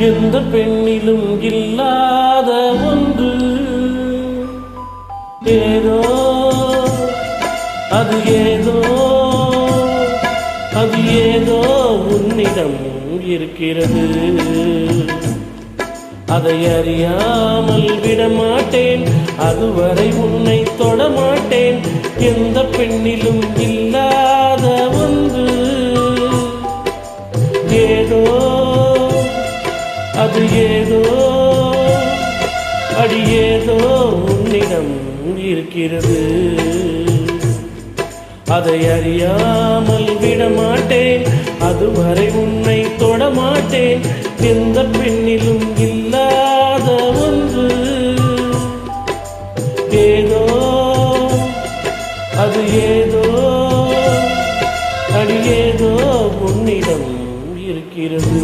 எந்த பெண்ணிலும் இல்லாத ஒன்று ஏதோ அது ஏதோ அது ஏதோ உன்னிடம் இருக்கிறது. அதை அறியாமல் விடமாட்டேன், அதுவரை உன்னை தொடமாட்டேன். எந்த பெண்ணிலும் இல்லாத ஒன்று ஏதோ அது ஏதோ அடி ஏதோ உன்னிடம் இருக்கிறது. அதை அறியாமல் விடமாட்டேன், அதுவரை உன்னை தொடமாட்டேன். எந்த பெண்ணிலும் இல்லாத ஒன்று ஏதோ அது ஏதோ அடி ஏதோ உன்னிடம் இருக்கிறது.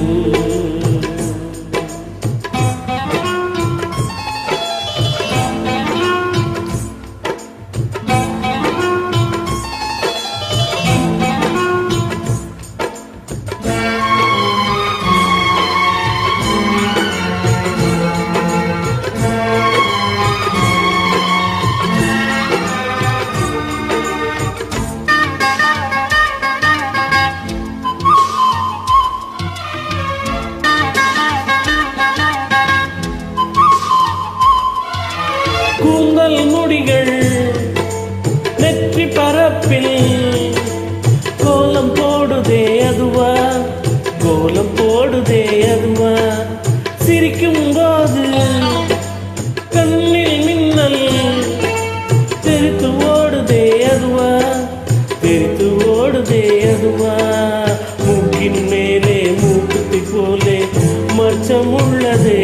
கூந்தல் முடிகள் நெற்றி பரப்பில் கோலம் போடுதே அதுவா, கோலம் போடுதே அதுவா. சிரிக்கும் போது கண்ணில் மின்னல் தெரித்து ஓடுதே அதுவா, தெரித்து ஓடுதே அதுவா. மூக்கின் மேலே மூக்குத்தி போலே மச்சம் உள்ளதே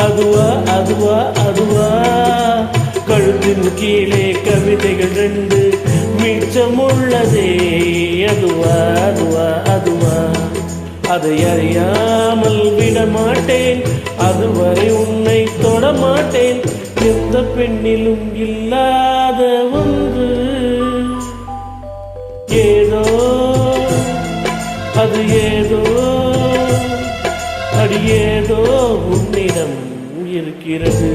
அதுவா, அதுவா, அதுவா. கழுத்தின் கீழே கவிதைகள் ரெண்டு மிச்சம் உள்ளதே அதுவா, அதுவா, அதுவா. அதை அறியாமல் விடமாட்டேன், அதுவரை உன்னை தொடமாட்டேன். எந்த பெண்ணிலும் இல்லாத ஒன்று ஏதோ அது ஏதோ அடி ஏதோ உன்னிடம் இருக்கிறது.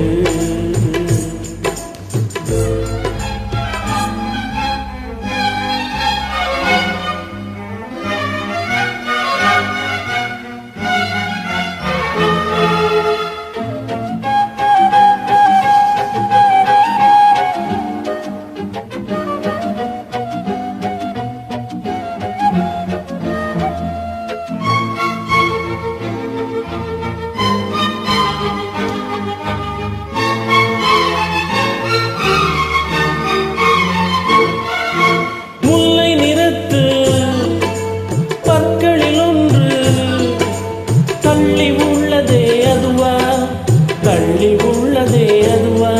தள்ளி உள்ளதே அதுவா,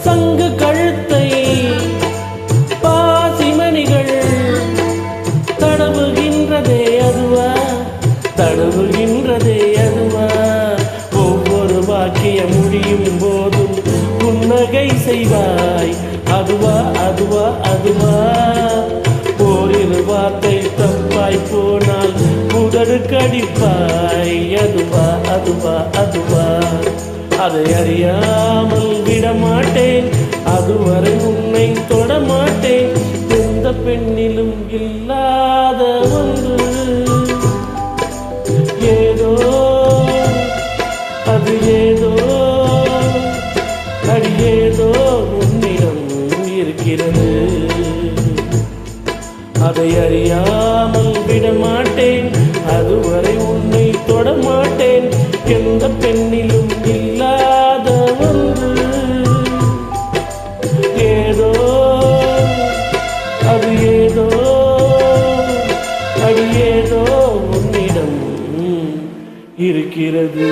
சங்கு கழுத்தை பாசிமணிகள் தடவுகின்றதே அதுவா, தடவுகின்றதே அதுவா. ஒவ்வொரு வாக்கியம் முடியும் போதும் புன்னகை செய்வாய் அதுவா, அதுவா, அதுவா. ஓரிரு வார்த்தை தப்பாய் போனால் உதடு கடிப்பாய் அதுவா, அதுவா, அதுவா. அதை அறியாமல் விடமாட்டேன், அதுவரை உன்னை தொடமாட்டேன். எந்த பெண்ணிலும் இல்லாத ஒன்று ஏதோ அது ஏதோ அடி ஏதோ உன்னிடம் இருக்கிறது. அதை அறியாமல் விடமாட்டேன், அதுவரை உன்னை தொடமாட்டேன். எந்த பெண்ணிலும் இல்லாத ஒன்று ஏதோ அது ஏதோ அடி ஏதோ உன்னிடம் இருக்கிறது.